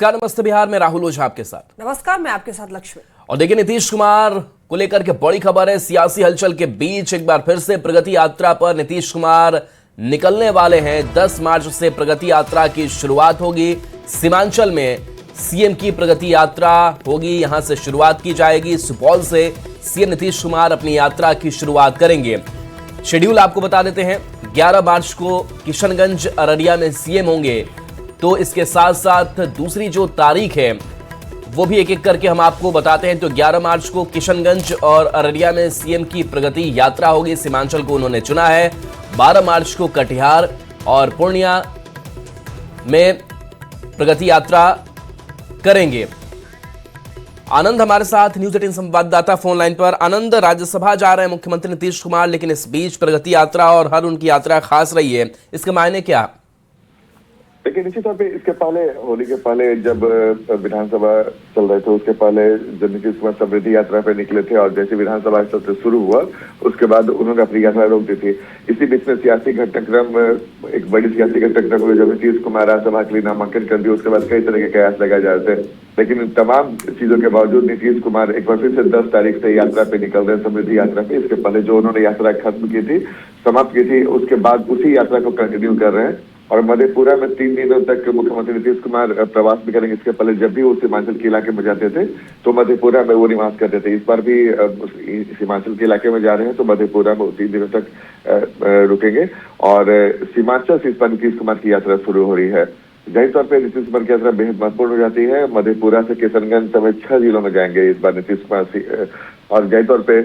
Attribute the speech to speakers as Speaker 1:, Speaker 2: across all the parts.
Speaker 1: नमस्कार, नमस्ते बिहार में राहुल ओझा आपके साथ।
Speaker 2: नमस्कार, मैं आपके साथ लक्ष्मी।
Speaker 1: और देखिए, नीतीश कुमार को लेकर के बड़ी खबर है। सियासी हलचल के बीच एक बार फिर से प्रगति यात्रा पर नीतीश कुमार निकलने वाले हैं। 10 मार्च से प्रगति यात्रा की शुरुआत होगी। सीमांचल में सीएम की प्रगति यात्रा होगी, यहां से शुरुआत की जाएगी। सुपौल से सीएम नीतीश कुमार अपनी यात्रा की शुरुआत करेंगे। शेड्यूल आपको बता देते हैं। 11 मार्च को किशनगंज अररिया में सीएम होंगे। तो इसके साथ साथ दूसरी जो तारीख है वो भी एक एक करके हम आपको बताते हैं। तो 11 मार्च को किशनगंज और अररिया में सीएम की प्रगति यात्रा होगी। सीमांचल को उन्होंने चुना है। 12 मार्च को कटिहार और पूर्णिया में प्रगति यात्रा करेंगे। आनंद हमारे साथ न्यूज 18 संवाददाता फोन लाइन पर। आनंद, राज्यसभा जा रहे हैं मुख्यमंत्री नीतीश कुमार, लेकिन इस बीच प्रगति यात्रा और हर उनकी यात्रा खास रही है, इसके मायने क्या?
Speaker 3: देखिए, निश्चित तौर पे इसके पहले, होली के पहले जब विधानसभा चल रहे थे, उसके पहले जब नीतीश कुमार समृद्धि यात्रा पे निकले थे और जैसे विधानसभा सत्र शुरू हुआ उसके बाद उन्होंने अपनी यात्रा रोक दी थी। इसी बीच में सियासी घटनाक्रम, एक बड़ी सियासी घटनाक्रम हुई जब नीतीश कुमार राज्यसभा के लिए नामांकन कर दिया। उसके बाद कई तरह के कयास लगाए जा रहे थे, लेकिन तमाम चीजों के बावजूद नीतीश कुमार एक बार फिर से 10 तारीख से यात्रा पे निकल रहे हैं, समृद्धि यात्रा पे। इसके पहले जो उन्होंने यात्रा खत्म की थी, समाप्त की थी, उसके बाद उसी यात्रा को कंटिन्यू कर रहे हैं। और मधेपुरा में 3 दिनों तक मुख्यमंत्री नीतीश कुमार प्रवास भी करेंगे। इसके पहले जब भी वो सीमांचल के इलाके में जाते थे तो मधेपुरा में वो निवास करते थे। इस बार भी सीमांचल के इलाके में जा रहे हैं तो मधेपुरा में 3 दिनों तक रुकेंगे। और सीमांचल से इस बार नीतीश कुमार की यात्रा शुरू हो रही है। जाहिर तौर पर नीतीश कुमार की यात्रा बेहद महत्वपूर्ण हो जाती है। मधेपुरा से किशनगंज समेत 6 जिलों में जाएंगे इस बार नीतीश कुमार। और जाहिर तौर पे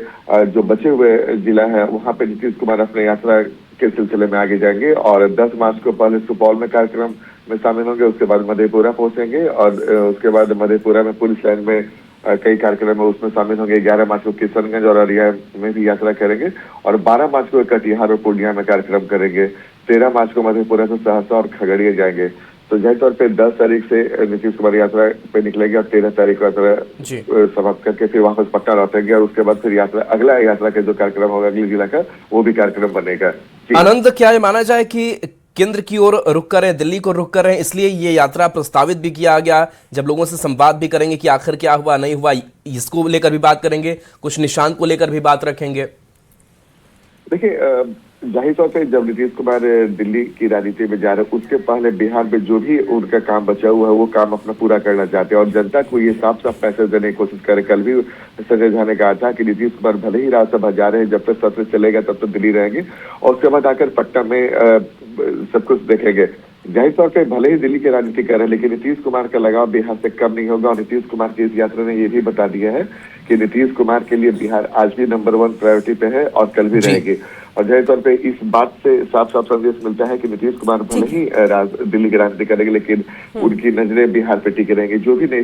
Speaker 3: जो बचे हुए जिला है वहां पे नीतीश कुमार अपने यात्रा के सिलसिले में आगे जाएंगे। और 10 मार्च को पहले सुपौल में कार्यक्रम में शामिल होंगे, उसके बाद मधेपुरा पहुंचेंगे और उसके बाद मधेपुरा में पुलिस लाइन में कई कार्यक्रम है उसमें शामिल होंगे। 11 मार्च को किशनगंज और अररिया में भी यात्रा करेंगे और 12 मार्च को कटिहार और पूर्णिया में कार्यक्रम करेंगे। 13 मार्च को मधेपुरा से सहरसा और खगड़िया जाएंगे। तो जाहिर तौर पे 10 तारीख से नीतीश कुमार यात्रा पे निकलेंगे और 13 तारीख को यात्रा समाप्त करके फिर वापस पटना लौटेंगे। और उसके बाद फिर यात्रा, अगला यात्रा का जो कार्यक्रम होगा अगले जिला का, वो भी कार्यक्रम बनेगा।
Speaker 1: आनंद, क्या ये माना जाए कि केंद्र की ओर रुख कर रहे हैं, दिल्ली को रुख कर रहे हैं, इसलिए ये यात्रा प्रस्तावित भी किया गया? जब लोगों से संवाद भी करेंगे कि आखिर क्या हुआ नहीं हुआ, इसको लेकर भी बात करेंगे, कुछ निशांत को लेकर भी बात रखेंगे।
Speaker 3: देखिए, जाहिर तौर पे जब नीतीश कुमार दिल्ली की राजनीति में जा रहे हैं, उसके पहले बिहार में जो भी उनका काम बचा हुआ है वो काम अपना पूरा करना चाहते हैं और जनता को ये साफ साफ मैसेज देने की कोशिश करें। कल भी संजय झा ने कहा था कि नीतीश कुमार भले ही राज्यसभा जा रहे हैं, जब तक सत्र चलेगा तब तक दिल्ली रहेंगे और उसके बाद आकर पटना में सब कुछ देखेंगे। जाहिर तौर पे भले ही दिल्ली की राजनीति कर रहे हैं, लेकिन नीतीश कुमार का लगाव बिहार से कम नहीं होगा। और नीतीश कुमार की इस यात्रा ने ये भी बता दिया है कि नीतीश कुमार के लिए बिहार आज भी नंबर 1 प्रायोरिटी पे है और कल भी रहेगी। और जाहिर तौर पे इस बात से साफ साफ संदेश मिलता है कि नीतीश कुमार भले ही दिल्ली की राजनीति करेंगे, लेकिन उनकी नजरें बिहार पे टिके रहेंगी। जो भी नई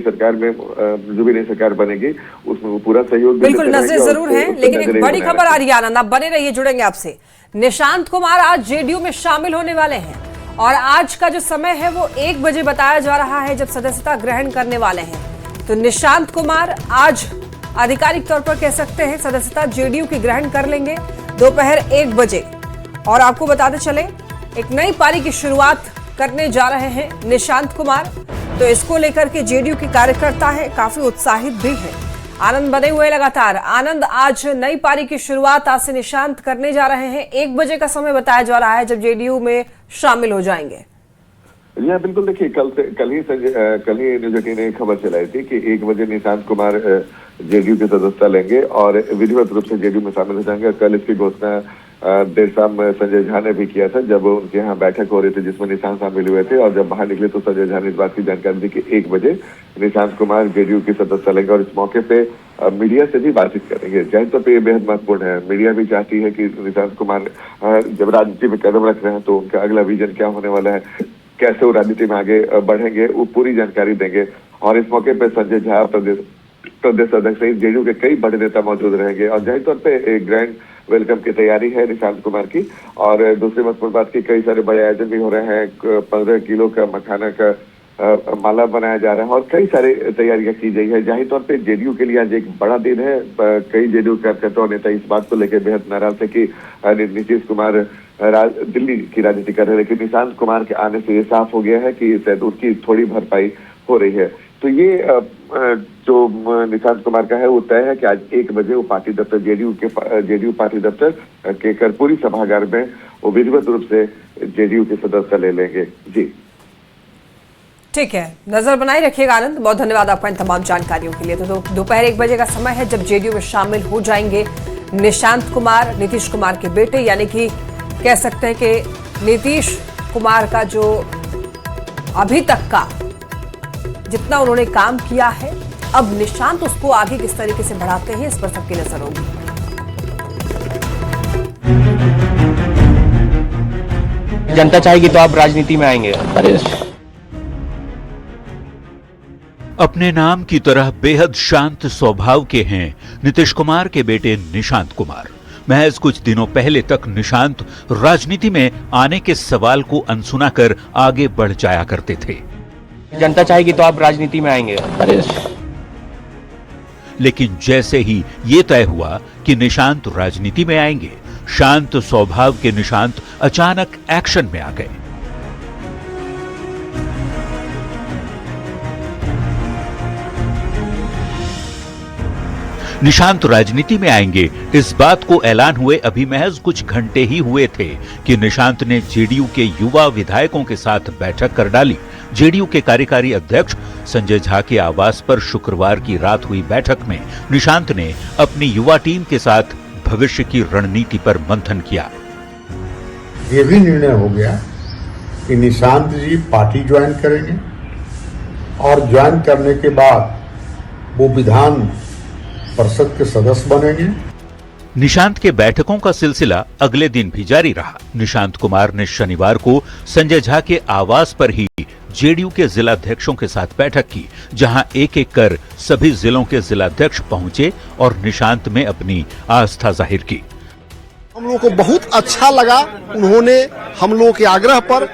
Speaker 3: सरकार बनेगी उसमें वो पूरा सहयोग,
Speaker 2: बिल्कुल नजरें जरूर है। लेकिन एक बड़ी खबर आ रही है आनंद, आप बने रहिए, जुड़ेंगे आपसे। निशांत कुमार आज जेडीयू में शामिल होने वाले हैं और आज का जो समय है वो 1 बजे बताया जा रहा है जब सदस्यता ग्रहण करने वाले हैं। तो निशांत कुमार आज आधिकारिक तौर पर कह सकते हैं सदस्यता जेडीयू की ग्रहण कर लेंगे दोपहर 1 बजे। और आपको बताते चले, एक नई पारी की शुरुआत करने जा रहे हैं निशांत कुमार। तो इसको लेकर के जेडीयू के कार्यकर्ता है काफी उत्साहित भी है। आनंद बने हुए लगातार। आनंद, आज नई पारी की शुरुआत आज से निशांत करने जा रहे हैं। 1 बजे का समय बताया जा रहा है जब जेडीयू में शामिल हो जाएंगे।
Speaker 3: जी बिल्कुल। देखिए, कल ही न्यूज 18 ने खबर चलाई थी कि 1 बजे निशांत कुमार जेडीयू की सदस्यता लेंगे और विधिवत रूप से जेडीयू में शामिल हो जाएंगे। कल इसकी घोषणा देर शाम संजय झा ने भी किया था जब उनके यहाँ बैठक हो रही थी जिसमें निशांत शामिल हुए थे। और जब बाहर निकले तो संजय झा ने इस बात की जानकारी दी कि 1 बजे निशांत कुमार जेडीयू की सदस्यता लेंगे और इस मौके पे मीडिया से भी बातचीत करेंगे। जाहिर तौर पर यह बेहद महत्वपूर्ण है। मीडिया भी चाहती है कि निशांत कुमार जब राजनीति में कदम रख रहे हैं तो उनका अगला विजन क्या होने वाला है, कैसे वो राजनीति में आगे बढ़ेंगे, वो पूरी जानकारी देंगे। और इस मौके पर संजय झा, प्रदेश अध्यक्ष सहित जेडीयू के कई बड़े नेता मौजूद रहेंगे। और जाहिर तौर पे एक ग्रैंड वेलकम की तैयारी है निशांत कुमार की। और दूसरी महत्वपूर्ण बात की कई सारे बड़े आयोजन भी हो रहे हैं। 15 किलो का मखाना का माला बनाया जा रहा है और कई सारे तैयारियां की गई है। जाहिर तौर पे जेडीयू के लिए आज एक बड़ा दिन है। कई जेडीयू कार्यकर्ता और नेता इस बात को लेकर बेहद नाराज थे कि नीतीश कुमार दिल्ली की राजनीति कर रहे हैं, लेकिन निशांत कुमार के आने से ये साफ हो गया है कि शायद उसकी थोड़ी भरपाई हो रही है। तो ये जो निशांत कुमार का है वो तय है कि आज 1 बजे वो पार्टी दफ्तर जेडीयू पार्टी दफ्तर के कर्पूरी सभागार में वो विधिवत रूप से जेडीयू की सदस्यता ले लेंगे। जी
Speaker 2: ठीक है, नजर बनाए रखिएगा आनंद। बहुत धन्यवाद आपका इन तमाम जानकारियों के लिए। तो दोपहर 1 बजे का समय है जब जेडीयू में शामिल हो जाएंगे निशांत कुमार, नीतीश कुमार के बेटे, यानी कि कह सकते हैं कि नीतीश कुमार का जो अभी तक का जितना उन्होंने काम किया है, अब निशांत उसको आगे किस तरीके से बढ़ाते हैं, इस पर सबकी नजर होगी।
Speaker 4: जनता चाहेगी तो आप राजनीति में आएंगे।
Speaker 5: अपने नाम की तरह बेहद शांत स्वभाव के हैं नीतीश कुमार के बेटे निशांत कुमार। महज कुछ दिनों पहले तक निशांत राजनीति में आने के सवाल को अनसुना कर आगे बढ़ जाया करते थे।
Speaker 4: जनता चाहेगी तो आप राजनीति में आएंगे।
Speaker 5: लेकिन जैसे ही ये तय हुआ कि निशांत राजनीति में आएंगे, शांत स्वभाव के निशांत अचानक एक्शन में आ गए। निशांत राजनीति में आएंगे, इस बात को ऐलान हुए अभी महज कुछ घंटे ही हुए थे कि निशांत ने जेडीयू के युवा विधायकों के साथ बैठक कर डाली। जेडीयू के कार्यकारी अध्यक्ष संजय झा के आवास पर शुक्रवार की रात हुई बैठक में निशांत ने अपनी युवा टीम के साथ भविष्य की रणनीति पर मंथन किया।
Speaker 6: ये भी निर्णय हो गया कि निशांत जी पार्टी ज्वाइन करेंगे और ज्वाइन करने के बाद वो विधान परिषद के सदस्य बनेंगे।
Speaker 5: निशांत के बैठकों का सिलसिला अगले दिन भी जारी रहा। निशांत कुमार ने शनिवार को संजय झा के आवास पर ही जेडीयू के जिलाध्यक्षों के साथ बैठक की, जहां एक एक कर सभी जिलों के जिलाध्यक्ष पहुंचे और निशांत में अपनी आस्था जाहिर की।
Speaker 7: हम लोगों को बहुत अच्छा लगा, उन्होंने हम लोगों के आग्रह पर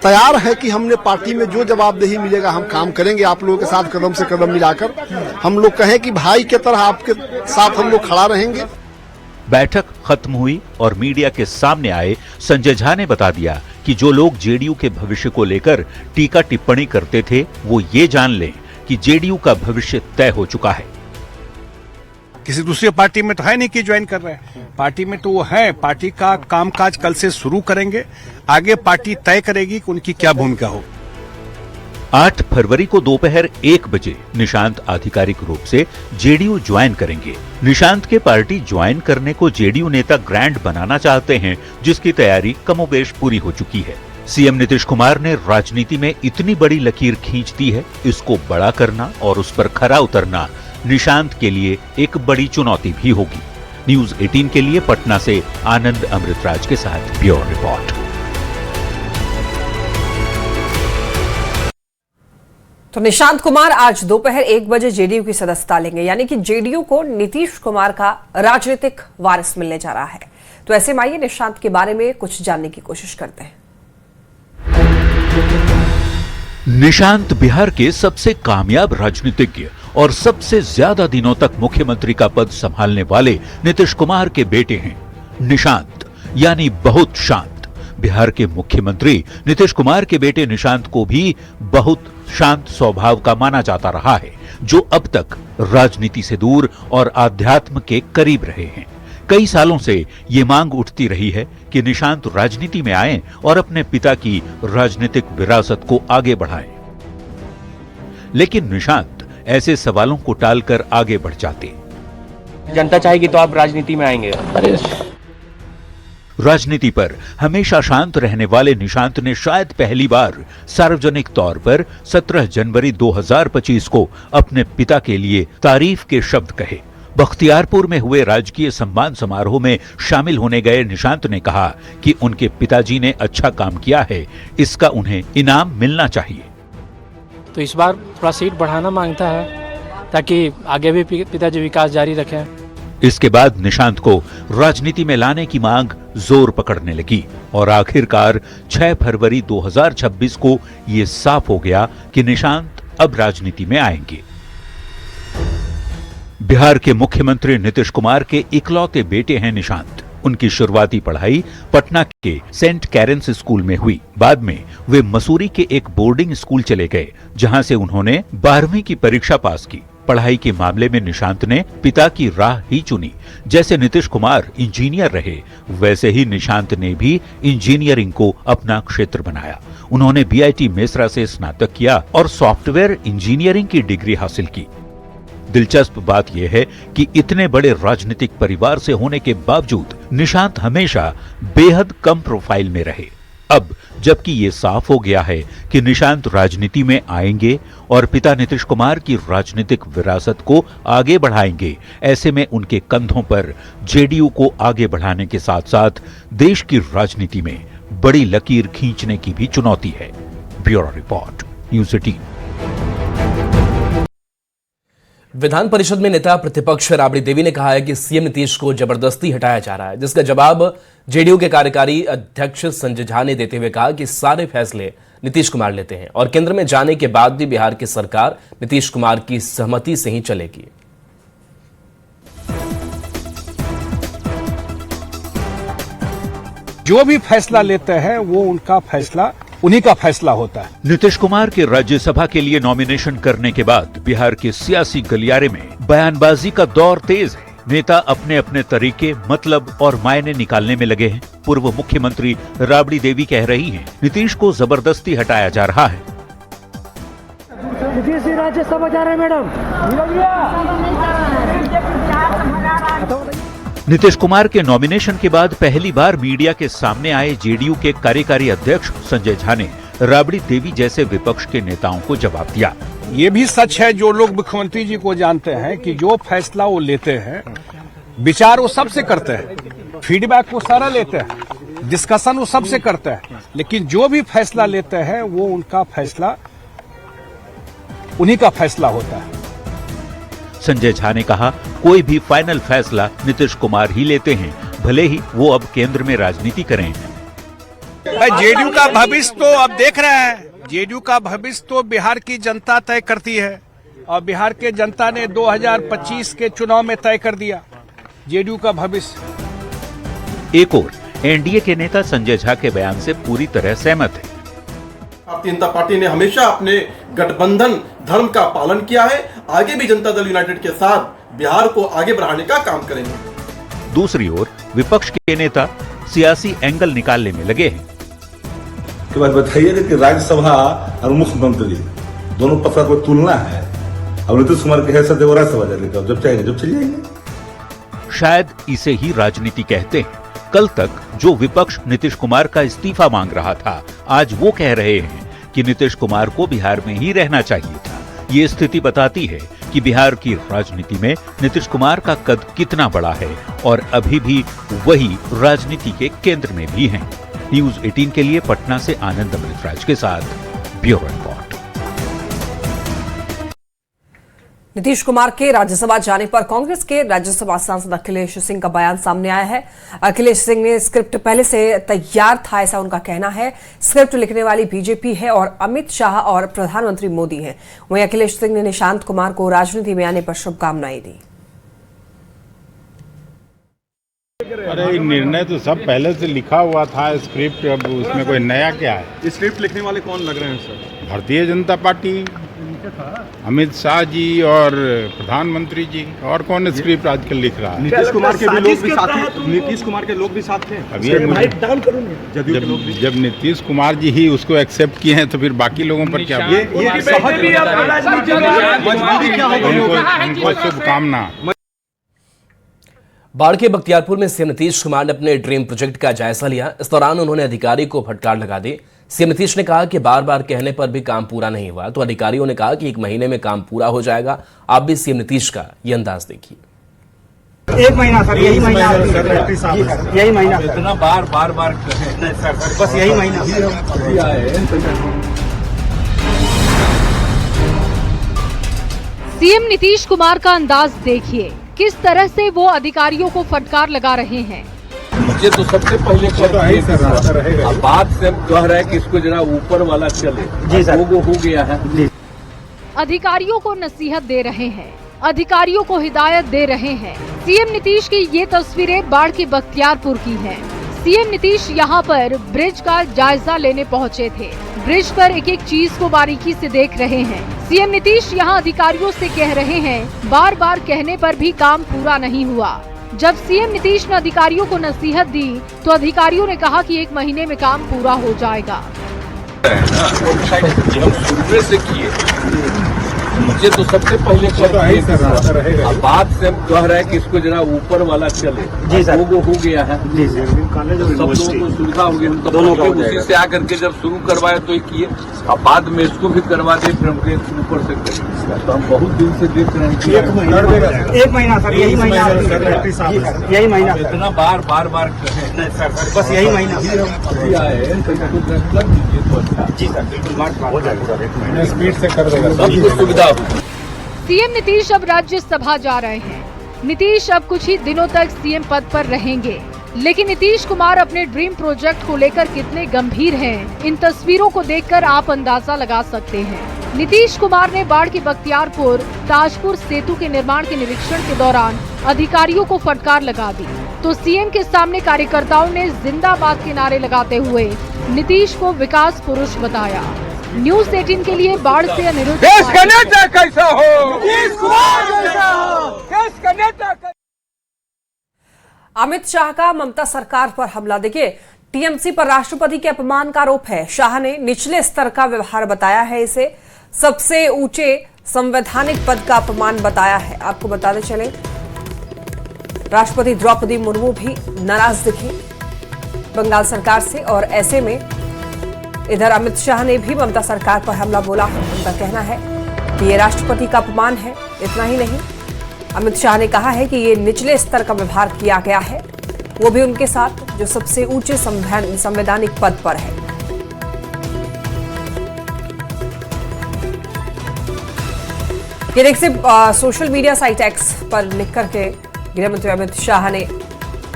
Speaker 7: तैयार है कि हमने पार्टी में जो जवाबदेही मिलेगा हम काम करेंगे, आप लोगों के साथ कदम से कदम मिलाकर। हम लोग कहें कि भाई की तरह आपके साथ हम लोग खड़ा रहेंगे।
Speaker 5: बैठक खत्म हुई और मीडिया के सामने आए संजय झा ने बता दिया कि जो लोग जेडीयू के भविष्य को लेकर टीका टिप्पणी करते थे, वो ये जान लें कि जेडीयू का भविष्य तय हो चुका है।
Speaker 8: किसी दूसरी पार्टी में तो है नहीं कि ज्वाइन कर रहे हैं, पार्टी में तो वो है। पार्टी का कामकाज कल से शुरू करेंगे, आगे पार्टी तय करेगी कि उनकी क्या भूमिका हो।
Speaker 5: 8 फरवरी को दोपहर 1 बजे निशांत आधिकारिक रूप से जेडीयू ज्वाइन करेंगे। निशांत के पार्टी ज्वाइन करने को जेडीयू नेता ग्रैंड बनाना चाहते हैं, जिसकी तैयारी कमोबेश पूरी हो चुकी है। सीएम नीतीश कुमार ने राजनीति में इतनी बड़ी लकीर खींच दी है, इसको बड़ा करना और उस पर खरा उतरना निशांत के लिए एक बड़ी चुनौती भी होगी। न्यूज़ 18 के लिए पटना से आनंद अमृतराज के साथ ब्यूरो रिपोर्ट।
Speaker 2: तो निशांत कुमार आज दोपहर 1 बजे जेडीयू की सदस्यता लेंगे, यानी कि जेडीयू को नीतीश कुमार का राजनीतिक वारिस मिलने जा रहा है। तो ऐसे में आइए निशांत के बारे में कुछ जानने की कोशिश करते हैं।
Speaker 5: निशांत बिहार के सबसे कामयाब राजनीतिज्ञ और सबसे ज्यादा दिनों तक मुख्यमंत्री का पद संभालने वाले नीतीश कुमार के बेटे हैं। निशांत यानी बहुत शांत। बिहार के मुख्यमंत्री नीतीश कुमार के बेटे निशांत को भी बहुत शांत स्वभाव का माना जाता रहा है, जो अब तक राजनीति से दूर और आध्यात्म के करीब रहे हैं। कई सालों से ये मांग उठती रही है कि निशांत राजनीति में आएं और अपने पिता की राजनीतिक विरासत को आगे बढ़ाएं। लेकिन निशांत ऐसे सवालों को टालकर आगे बढ़ जाते।
Speaker 4: जनता चाहेगी तो आप राजनीति में आएंगे।
Speaker 5: राजनीति पर हमेशा शांत रहने वाले निशांत ने शायद पहली बार सार्वजनिक तौर पर 17 जनवरी 2025 को अपने पिता के लिए तारीफ के शब्द कहे। बख्तियारपुर में हुए राजकीय सम्मान समारोह में शामिल होने गए निशांत ने कहा कि उनके पिताजी ने अच्छा काम किया है, इसका उन्हें इनाम मिलना चाहिए।
Speaker 9: तो इस बार थोड़ा सीट बढ़ाना मांगता है ताकि आगे भी पिताजी विकास जारी रखें।
Speaker 5: इसके बाद निशांत को राजनीति में लाने की मांग जोर पकड़ने लगी और आखिरकार 6 फरवरी 2026 को ये साफ हो गया कि निशांत अब राजनीति में आएंगे। बिहार के मुख्यमंत्री नीतीश कुमार के इकलौते बेटे हैं निशांत। उनकी शुरुआती पढ़ाई पटना के सेंट कैरेंस स्कूल में हुई। बाद में वे मसूरी के एक बोर्डिंग स्कूल चले गए, जहां से उन्होंने 12वीं की परीक्षा पास की। पढ़ाई के मामले में निशांत ने पिता की राह ही चुनी। जैसे नीतीश कुमार इंजीनियर रहे, वैसे ही निशांत ने भी इंजीनियरिंग को अपना क्षेत्र बनाया। उन्होंने बीआईटी मेसरा से स्नातक किया और सॉफ्टवेयर इंजीनियरिंग की डिग्री हासिल की। दिलचस्प बात यह है कि इतने बड़े राजनीतिक परिवार से होने के बावजूद निशांत हमेशा बेहद कम प्रोफाइल में रहे। अब जबकि ये साफ हो गया है कि निशांत राजनीति में आएंगे और पिता नीतीश कुमार की राजनीतिक विरासत को आगे बढ़ाएंगे, ऐसे में उनके कंधों पर जेडीयू को आगे बढ़ाने के साथ साथ देश की राजनीति में बड़ी लकीर खींचने की भी चुनौती है। Bureau report, news 18।
Speaker 1: Vidhan Parishad में नेता प्रतिपक्ष राबड़ी देवी ने कहा है कि सीएम नीतीश को जबरदस्ती हटाया जा रहा है, जिसका जवाब जेडीयू के कार्यकारी अध्यक्ष संजय झा ने देते हुए कहा कि सारे फैसले नीतीश कुमार लेते हैं और केंद्र में जाने के बाद भी बिहार की सरकार नीतीश कुमार की सहमति से ही चलेगी।
Speaker 8: जो भी फैसला लेते हैं वो उनका फैसला, उन्हीं का फैसला होता है।
Speaker 5: नीतीश कुमार के राज्यसभा के लिए नॉमिनेशन करने के बाद बिहार के सियासी गलियारे में बयानबाजी का दौर तेज है। नेता अपने अपने तरीके, मतलब और मायने निकालने में लगे हैं। पूर्व मुख्यमंत्री राबड़ी देवी कह रही हैं, नीतीश को जबरदस्ती हटाया जा रहा है।
Speaker 10: नीतीश राज्यसभा जा रहे हैं मैडम।
Speaker 5: नीतीश कुमार के नॉमिनेशन के बाद पहली बार मीडिया के सामने आए जेडीयू के कार्यकारी अध्यक्ष संजय झा ने राबड़ी देवी जैसे विपक्ष के नेताओं को जवाब दिया।
Speaker 8: ये भी सच है, जो लोग मुख्यमंत्री जी को जानते हैं, कि जो फैसला वो लेते हैं, विचार वो सबसे करते हैं, फीडबैक वो सारा लेते हैं, डिस्कशन वो सबसे करते हैं, लेकिन जो भी फैसला लेते हैं वो उनका फैसला, उन्हीं का फैसला होता है।
Speaker 5: संजय झा ने कहा, कोई भी फाइनल फैसला नीतीश कुमार ही लेते हैं, भले ही वो अब केंद्र में राजनीति करें।
Speaker 8: जेडीयू का भविष्य तो अब देख रहे हैं, जेडीयू का भविष्य तो बिहार की जनता तय करती है और बिहार के जनता ने 2025 के चुनाव में तय कर दिया जेडीयू का भविष्य।
Speaker 5: एक और एनडीए के नेता संजय झा के बयान से पूरी तरह सहमत है।
Speaker 11: भारतीय जनता पार्टी ने हमेशा अपने गठबंधन धर्म का पालन किया है, आगे भी जनता दल यूनाइटेड के साथ बिहार को आगे बढ़ाने का काम करेंगे।
Speaker 5: दूसरी ओर विपक्ष के नेता सियासी एंगल निकालने में लगे हैं।
Speaker 12: के बाद बताइए कि राज्यसभा और मुख्यमंत्री दोनों पद का कोई तुलना है? अब नीतीश कुमार की हैसियत वो राज्यसभा जाएंगे, जब चाहेंगे जब चले जाएंगे।
Speaker 5: शायद इसे ही राजनीति कहते हैं। कल तक जो विपक्ष नीतीश कुमार का इस्तीफा मांग रहा था, आज वो कह रहे हैं कि नीतीश कुमार को बिहार में ही रहना चाहिए था। ये स्थिति बताती है कि बिहार की राजनीति में नीतीश कुमार का कद कितना बड़ा है और अभी भी वही राजनीति के केंद्र में भी हैं। न्यूज़ 18 के लिए पटना से आनंद अमृतराज के साथ ब्यूरो रिपोर्ट।
Speaker 2: नीतीश कुमार के राज्यसभा जाने पर कांग्रेस के राज्यसभा सांसद अखिलेश सिंह का बयान सामने आया है। अखिलेश सिंह ने स्क्रिप्ट पहले से तैयार था, ऐसा उनका कहना है। स्क्रिप्ट लिखने वाली बीजेपी है और अमित शाह और प्रधानमंत्री मोदी हैं। वहीं अखिलेश सिंह ने निशांत कुमार को राजनीति में आने पर शुभकामनाएं दी।
Speaker 13: अरे निर्णय तो सब पहले से लिखा हुआ था, स्क्रिप्ट अब उसमें कोई नया क्या है?
Speaker 11: स्क्रिप्ट लिखने वाले कौन लग रहे हैं सर?
Speaker 13: भारतीय जनता पार्टी, अमित शाह जी और प्रधानमंत्री जी। और कौन स्क्रिप्ट आजकल लिख रहा है?
Speaker 11: नीतीश कुमार के भी लोग भी साथ थे। नीतीश कुमार के लोग भी साथ थे।
Speaker 13: अब ये जब नीतीश कुमार जी ही उसको एक्सेप्ट किए हैं तो फिर बाकी लोगों पर क्या? उनको शुभकामना।
Speaker 1: बाढ़ के बख्तियारपुर में सीएम नीतीश कुमार ने अपने ड्रीम प्रोजेक्ट का जायजा लिया। इस दौरान उन्होंने अधिकारी को फटकार लगा दी। सीएम नीतीश ने कहा कि बार बार कहने पर भी काम पूरा नहीं हुआ, तो अधिकारियों ने कहा कि 1 महीने में काम पूरा हो जाएगा। आप भी सीएम नीतीश का ये अंदाज देखिए।
Speaker 10: 1 महीना सर, यही महीना, यही महीना, इतना बार बस यही महीना।
Speaker 14: सीएम नीतीश कुमार का अंदाज देखिए, किस तरह से वो अधिकारियों को फटकार लगा रहे हैं।
Speaker 15: मुझे तो सबसे पहले बात से कह रहा है कि इसको जरा ऊपर वाला चले। जी सर, वो हो गया है।
Speaker 14: अधिकारियों को नसीहत दे रहे हैं, अधिकारियों को हिदायत दे रहे हैं। सीएम नीतीश की ये तस्वीरें बाढ़ के बख्तियारपुर की हैं। सीएम नीतीश यहाँ पर ब्रिज का जायजा लेने पहुँचे थे। ब्रिज पर एक एक चीज को बारीकी से देख रहे हैं। सीएम नीतीश यहाँ अधिकारियों से कह रहे हैं, बार बार कहने पर भी काम पूरा नहीं हुआ। जब सीएम नीतीश ने अधिकारियों को नसीहत दी तो अधिकारियों ने कहा कि 1 महीने में काम पूरा हो जाएगा।
Speaker 15: हम शुरू से किए, मुझे तो सबसे पहले अब बात से हम कह रहे हैं कि इसको जरा ऊपर वाला चले। जी सर, वो हो गया है। जी सर, सब लोगों को सुविधा हो गई। हम तो दोनों उसी से आकर के जब शुरू करवाए तो किए, अब बाद में इसको भी करवा दे, फिर हम ऊपर से करें। तो हम बहुत दिन से देख रहे हैं। 1 महीना सर, यही महीना, यही महीना। इतना बार कहें सर, बस यही महीना आए तो अच्छा। जी सर, बिल्कुल हो जाएगा सर, 1 महीना स्पीड से कर देगा, सबको सुविधा।
Speaker 14: सीएम नीतीश अब राज्यसभा जा रहे हैं। नीतीश अब कुछ ही दिनों तक सीएम पद पर रहेंगे, लेकिन नीतीश कुमार अपने ड्रीम प्रोजेक्ट को लेकर कितने गंभीर हैं, इन तस्वीरों को देखकर आप अंदाजा लगा सकते हैं। नीतीश कुमार ने बाढ़ के बख्तियारपुर ताजपुर सेतु के निर्माण के निरीक्षण के दौरान अधिकारियों को फटकार लगा दी, तो सीएम के सामने कार्यकर्ताओं ने जिंदाबाद के नारे लगाते हुए नीतीश को विकास पुरुष बताया। न्यूज़ 18 के लिए बाढ़ से अनिरुद्ध।
Speaker 15: देश का नेता कैसा हो, देश का नेता।
Speaker 2: अमित शाह का ममता सरकार पर हमला। देखिए, टीएमसी पर राष्ट्रपति के अपमान का आरोप है। शाह ने निचले स्तर का व्यवहार बताया है, इसे सबसे ऊंचे संवैधानिक पद का अपमान बताया है। आपको बताते चले, राष्ट्रपति द्रौपदी मुर्मू भी नाराज दिखी बंगाल सरकार से, और ऐसे में इधर अमित शाह ने भी ममता सरकार पर हमला बोला है। उनका कहना है कि ये राष्ट्रपति का अपमान है। इतना ही नहीं, अमित शाह ने कहा है कि ये निचले स्तर का व्यवहार किया गया है, वो भी उनके साथ जो सबसे ऊंचे संवैधानिक पद पर है। ये देखिए, सोशल मीडिया साइट एक्स पर लिख करके गृह मंत्री अमित शाह ने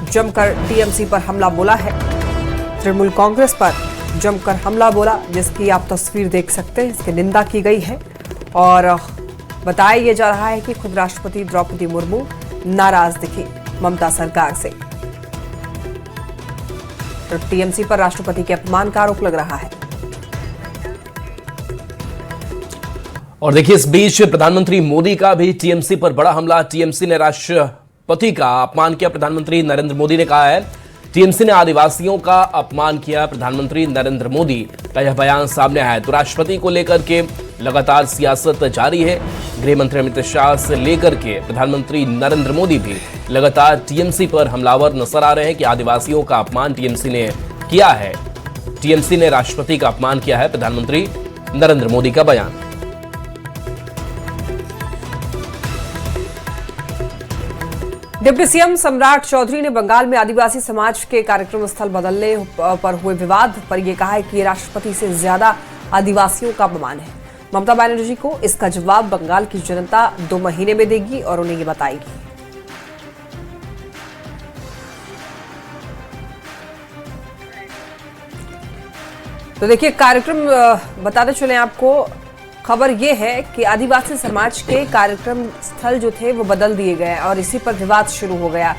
Speaker 2: जमकर टीएमसी पर हमला बोला है। तृणमूल कांग्रेस पर जमकर हमला बोला, जिसकी आप तस्वीर देख सकते हैं। इसकी निंदा की गई है और बताया यह जा रहा है कि खुद राष्ट्रपति द्रौपदी मुर्मू नाराज दिखी ममता सरकार से। तो टीएमसी पर राष्ट्रपति के अपमान का आरोप लग रहा है।
Speaker 1: और देखिए, इस बीच प्रधानमंत्री मोदी का भी टीएमसी पर बड़ा हमला। टीएमसी ने राष्ट्रपति का अपमान किया। प्रधानमंत्री नरेंद्र मोदी ने कहा है, टीएमसी ने आदिवासियों का अपमान किया। प्रधानमंत्री नरेंद्र मोदी का यह बयान सामने आया है। तो राष्ट्रपति को लेकर के लगातार सियासत जारी है। गृह मंत्री अमित शाह से लेकर के प्रधानमंत्री नरेंद्र मोदी भी लगातार टीएमसी पर हमलावर नजर आ रहे हैं कि आदिवासियों का अपमान टीएमसी ने किया है। टीएमसी ने राष्ट्रपति का अपमान किया है। प्रधानमंत्री नरेंद्र मोदी का बयान।
Speaker 2: डिप्टी सीएम सम्राट चौधरी ने बंगाल में आदिवासी समाज के कार्यक्रम स्थल बदलने पर हुए विवाद पर यह कहा है कि ये राष्ट्रपति से ज्यादा आदिवासियों का अपमान है। ममता बनर्जी को इसका जवाब बंगाल की जनता 2 महीने में देगी और उन्हें ये बताएगी। तो देखिए, कार्यक्रम बताते चले आपको। खबर यह है कि आदिवासी समाज के कार्यक्रम स्थल जो थे वो बदल दिए गए और इसी पर विवाद शुरू हो गया।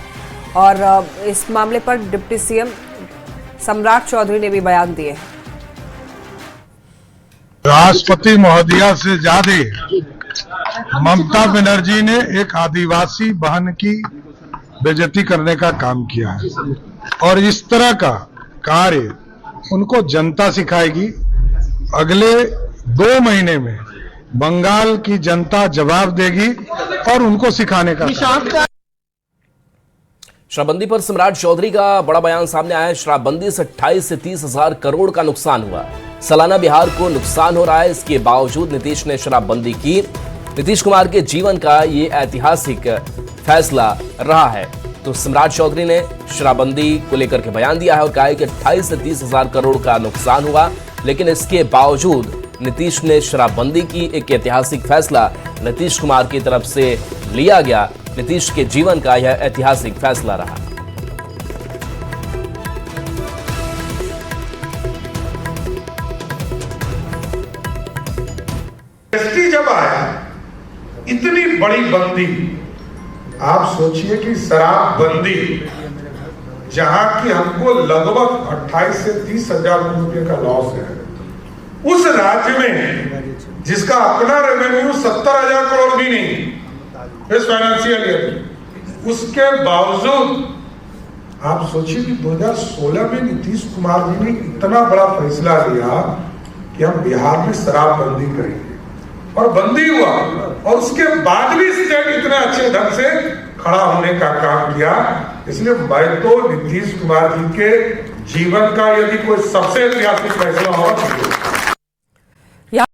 Speaker 2: और इस मामले पर डिप्टी सीएम सम्राट चौधरी ने भी बयान दिए।
Speaker 16: राष्ट्रपति महोदया से ज्यादा ममता बनर्जी ने एक आदिवासी बहन की बेइज्जती करने का काम किया है और इस तरह का कार्य उनको जनता सिखाएगी। अगले 2 महीने में बंगाल की जनता जवाब देगी और उनको सिखाने का।
Speaker 1: शराबबंदी पर सम्राट चौधरी का बड़ा बयान सामने आया है। शराबबंदी से 28 से 30 हजार करोड़ का नुकसान हुआ। सालाना बिहार को नुकसान हो रहा है। इसके बावजूद नीतीश ने शराबबंदी की। नीतीश कुमार के जीवन का ये ऐतिहासिक फैसला रहा है। तो सम्राट चौधरी ने शराबबंदी को लेकर के बयान दिया है और कहा है कि 28 से 30 हजार करोड़ का नुकसान हुआ, लेकिन इसके बावजूद नीतीश ने शराबबंदी की। एक ऐतिहासिक फैसला नीतीश कुमार की तरफ से लिया गया। नीतीश के जीवन का यह ऐतिहासिक फैसला रहा।
Speaker 16: एसटी जब आया, इतनी बड़ी बंदी आप सोचिए कि शराबबंदी, जहां की हमको लगभग 28 से 30 हजार रुपये का लॉस है, उस राज्य में जिसका अपना रेवेन्यू 70,000 करोड़ भी नहीं इस फाइनेंशियल ईयर में, उसके बावजूद आप सोचिए कि 2016 में नीतीश कुमार जी ने इतना बड़ा फैसला लिया कि हम बिहार में शराबबंदी करेंगे, और बंदी हुआ, और उसके बाद भी स्टेट इतने अच्छे ढंग से खड़ा होने का काम किया। इसलिए मैं तो नीतीश कुमार जी के जीवन का यदि कोई सबसे ऐतिहासिक फैसला हो